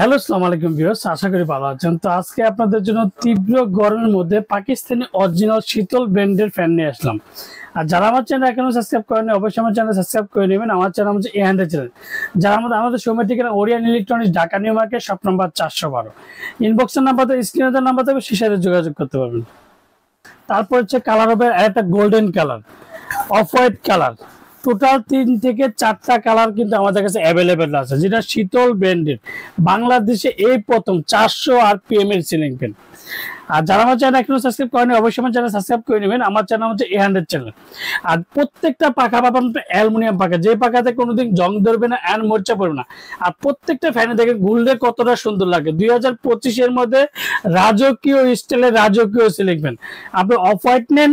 Hello, আসসালামু আলাইকুম viewers, আশা করি ভালো আছেন। তো আজকে আপনাদের জন্য তীব্র গরমের মধ্যে পাকিস্তানি অরিজিনাল শীতল ব্র্যান্ডের ফ্যান নিয়ে আসলাম। আর যারা আমার চ্যানেল এখনো সাবস্ক্রাইব করেনি অবশ্যই আমার চ্যানেল সাবস্ক্রাইব করে নেবেন। আমার চ্যানেল হচ্ছে A100 চ্যানেল। যারা আমাদের সময় ঠিকানা Orion electronics, Dhaka new market, shop number 412। ইনবক্সের নাম্বার তো স্ক্রিনে নাম্বার থাকবে, সেই সাথে যোগাযোগ করতে পারবেন। তারপর হচ্ছে কালার হবে একটা golden colour, off white colour, total 3 থেকে 4টা কালার কিন্তু আমাদের কাছে অ্যাভেলেবেল আছে, যেটা শীতল ব্র্যান্ডের বাংলাদেশে এই প্রথম 400 RPM এর সিলিং ফ্যান। আর যারা আমার চ্যানেল এখনো সাবস্ক্রাইব করেনি অবশ্যই আমার চ্যানেল সাবস্ক্রাইব করে নেবেন। আমার চ্যানেল হচ্ছে A100 চ্যানেল। আর প্রত্যেকটা পাখা পাবেন অ্যালুমিনিয়াম পাখা, যে পাখাতে কোনোদিন জং ধরবে না, অ্যান্ড মোর্চা পড়বে না। আর প্রত্যেকটা ফ্যানে দেখেন গুললে কতটা সুন্দর লাগে। 2025 মধ্যে রাজকীয় স্টাইলের রাজকীয় সিলিং ফ্যান। আপনি অফ হোয়াইট নেন,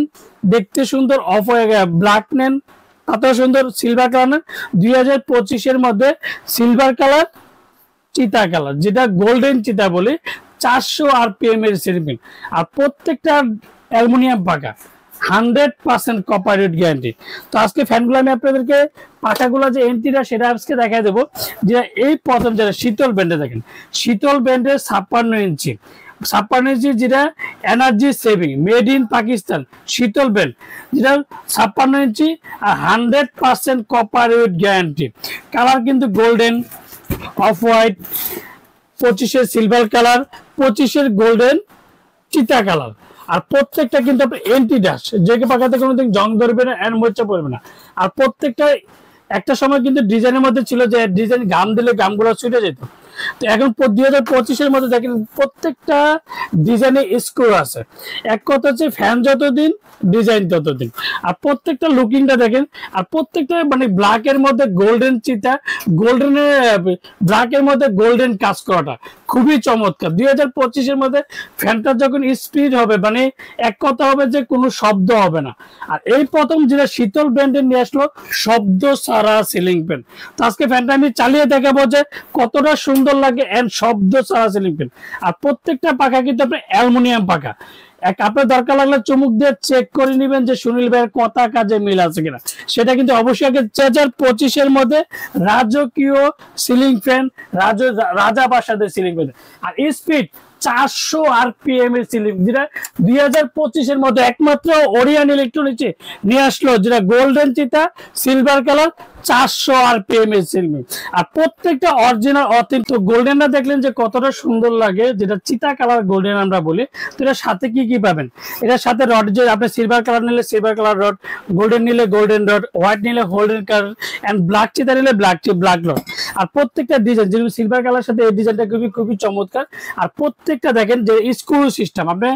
দেখতে সুন্দর, অফ ব্ল্যাক নেন, তাতেও সুন্দর, সিলভার কালার। 2025 মধ্যে সিলভার কালার, চিতা কালার, যেটা গোল্ডেন চিতা বলি, 400 RPM এর সিলিং ফ্যান। আর প্রত্যেকটা অ্যালুমিনিয়াম পাকা, 100% কপার রেট গ্যারান্টি। তো আজকে ফ্যানগুলো আমি আপনাদেরকে পাখাগুলো যে এন্ট্রিটা সেটা আজকে দেখাই দেবো। যে এই প্রথম যেটা শীতল ব্র্যান্ডে দেখেন, শীতল ব্র্যান্ডের 56 ইঞ্চি, 56 ইঞ্চি, যেটা energy saving, made in Pakistan, শীতল ব্র্যান্ড, যেটা 56 ইঞ্চি আর 100% কপার ওয়েট গ্যারান্টি। কালার কিন্তু golden, off white, 25 silver colour, 25 golden চিতা কালার। আর প্রত্যেকটা কিন্তু আপনার এন্টি ডাস্ট, যে পাখাতে কোনোদিন জং ধরবে না, এন্ড মোর্চা পড়বে না। আর প্রত্যেকটা একটা সময় কিন্তু ডিজাইনের মধ্যে ছিল যে ডিজাইন গাম দিলে গামগুলো ছুটে যেত। তো এখন 2025 মধ্যে দেখেন প্রত্যেকটা ডিজাইনে স্ক্রু আছে। এক কথা হচ্ছে ফ্যান যতদিন ডিজাইন ততদিন। আর প্রত্যেকটা লুকিংটা দেখেন, আর প্রত্যেকটা মানে ব্ল্যাকের মধ্যে গোল্ডেন চিতা, গোল্ডেনের ব্ল্যাকের মধ্যে গোল্ডেন কাজ করাটা খুবই চমৎকার। 2025 মধ্যে ফ্যানটা যখন স্পিড হবে, মানে এক কথা হবে যে কোনো শব্দ হবে না। আর এই প্রথম যেটা শীতল ব্র্যান্ডের নিয়ে আসলো শব্দ সারা সিলিং ফ্যান। তো আজকে ফ্যানটা আমি চালিয়ে দেখাবো যে কতটা সুন্দর লাগে এন্ড শব্দ সারা সিলিং ফ্যান। আর প্রত্যেকটা পাখা কিন্তু আপনার অ্যালুমিনিয়াম পাখা। আপনার দরকার লাগলে চুমুক দিয়ে চেক করে নেবেন যে সুনীল ভাইয়ের কথা কাজে মিল আছে কিনা। সেটা কিন্তু অবশ্যই আগে 2025 মধ্যে রাজকীয় সিলিং ফ্যান, রাজা বাসাদের সিলিং ফ্যান। আর স্পিড 400 RPM এর সিলিং, যেটা 2025 মধ্যে একমাত্র ওরিয়ান ইলেকট্রনিক্স নিয়ে আসলো, যেটা গোল্ডেন চিতা, সিলভার কালার, 400 RPM এর সিলিং। আর প্রত্যেকটা অরিজিনাল অথেন্টিক। গোল্ডেনটা দেখলেন যে কতটা সুন্দর লাগে, যেটা চিতা কালার গোল্ডেন আমরা বলি। তো এটার সাথে কি কি পাবেন, এটার সাথে রড, যে আপনি সিলভার কালার নিলে সিলভার কালার রড, গোল্ডেন নিলে গোল্ডেন রড, হোয়াইট নিলে গোল্ডেন কালার, এন্ড ব্ল্যাক চিতা নিলে ব্ল্যাক রড। আর প্রত্যেকটা ডিজাইন, যেরকম সিলভার কালার সাথে এই ডিজাইনটা খুবই চমৎকার। আর প্রত্যেকটা দেখেন যে স্ক্রু সিস্টেম, আপনি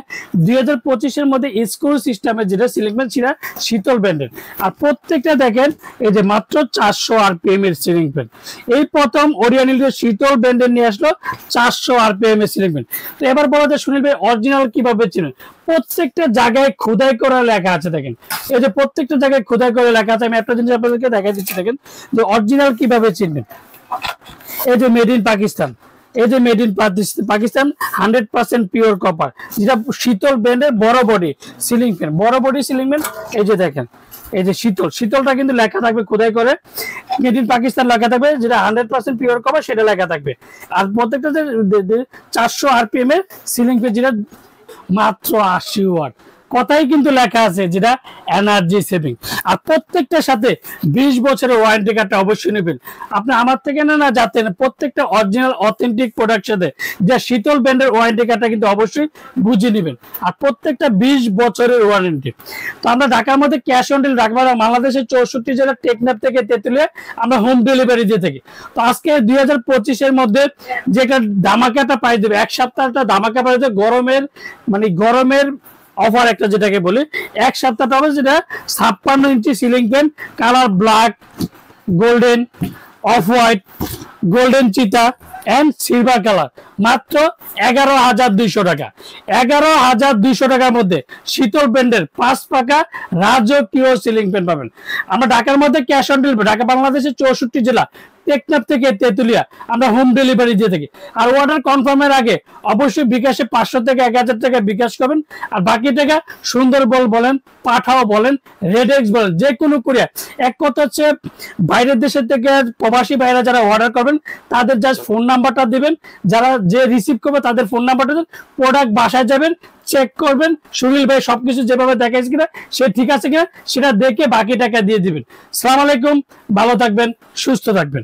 2025 মধ্যে স্ক্রু সিস্টেমের যেটা সিলিং ফ্যান, সেটা শীতল ব্র্যান্ডের। আর প্রত্যেকটা দেখেন এই যে মাত্র 400 RPM এর সিলিং ফ্যান। এই প্রথম ওরিয়ান ইলেকট্রনিক্স শীতল ব্র্যান্ডের নিয়ে আসলো 400 RPM এর সিলিং ফ্যান। তো এবার বলা যায় সুনীল ভাই অরিজিনাল কিভাবে চিনেন। প্রত্যেকটা জায়গায় খোদাই করা লেখা আছে, দেখেন এই যে প্রত্যেকটা জায়গায় খোদাই করে লেখা আছে। আমি একটা জিনিস আপনাদেরকে দেখাই দিচ্ছি, দেখেন যে অরিজিনাল কিভাবে চিনবেন। এই যে মেড ইন পাকিস্তান, এই যে made in Pakistan 100% pure copper, যেটা শীতল ব্র্যান্ডের বড় বডি সিলিং ফ্যান, বড় বডি সিলিং ফ্যান। এই যে দেখেন এই যে শীতলটা কিন্তু লেখা থাকবে খোদাই করে, মেড ইন পাকিস্তান লেখা থাকবে, যেটা 100% পিওর কপার সেটা লেখা থাকবে। আর প্রত্যেকটা 400 RPM এর সিলিং ফ্যান, যেটা মাত্র 80 ওয়াট, কথাই কিন্তু লেখা আছে যেটা এনার্জি সেভিং। আর প্রত্যেকটার সাথে 20 বছরের ওয়ারেন্টি কার্ডটা অবশ্যই নেবেন। আপনি আমার থেকে না যাতে প্রত্যেকটা অরিজিনাল অথেন্টিক প্রোডাক্ট সাথে যে শীতল ব্র্যান্ডের ওয়ারেন্টি কার্ডটা কিন্তু অবশ্যই বুঝে নেবেন। আর প্রত্যেকটা 20 বছরের ওয়ারেন্টি। তো আমরা ঢাকার মধ্যে ক্যাশ অন ডেলিভারি রাখবো, বাংলাদেশের 64 জেলা, টেকনাফ থেকে তেতুলিয়া আমরা হোম ডেলিভারি দিয়ে থাকি। তো আজকে 2025 মধ্যে যেটা ধামাকাটা পাই দেবে, এক সপ্তাহটা ধামাকা পাই দেবে, গরমের অফার একটা, যেটাকে বলি এক সপ্তাহটা হবে, যেটা 56 inch ceiling fan, colour black, golden, off white, golden চিতা এন্ড সিলভার কালার, মাত্র 11,200 টাকা। 11,200 টাকার মধ্যে শীতল ব্র্যান্ডের 5 পাকা রাজকীয় সিলিং ফ্যান পাবেন। আমরা ঢাকার মধ্যে ক্যাশ অন ডেলিভারি, ঢাকা বাংলাদেশের 64 জেলা, টেকনাফ থেকে তেতুলিয়া আমরা হোম ডেলিভারি দিয়ে থাকি। আর অর্ডার কনফার্মের আগে অবশ্যই বিকাশে 500 থেকে 1000 টাকা বিকাশ করবেন। আর বাকি টাকা সুন্দরবন বলেন, পাঠাও বলেন, রেডেক্স বলেন, যে কোনো কুরিয়ার। এক কথা হচ্ছে বাইরের দেশের থেকে প্রবাসী ভাইরা যারা অর্ডার করবেন তাদের জাস্ট ফোন নাম্বারটা দিবেন, যারা যে রিসিভ করবে তাদের ফোন নাম্বারটা দেন, প্রোডাক্ট বাসায় যাবেন, চেক করবেন সুনীল ভাই সবকিছু যেভাবে দেখাইছে কিনা সে ঠিক আছে কিনা সেটা দেখে বাকি টাকা দিয়ে দিবেন। আসসালামু আলাইকুম, ভালো থাকবেন, সুস্থ থাকবেন।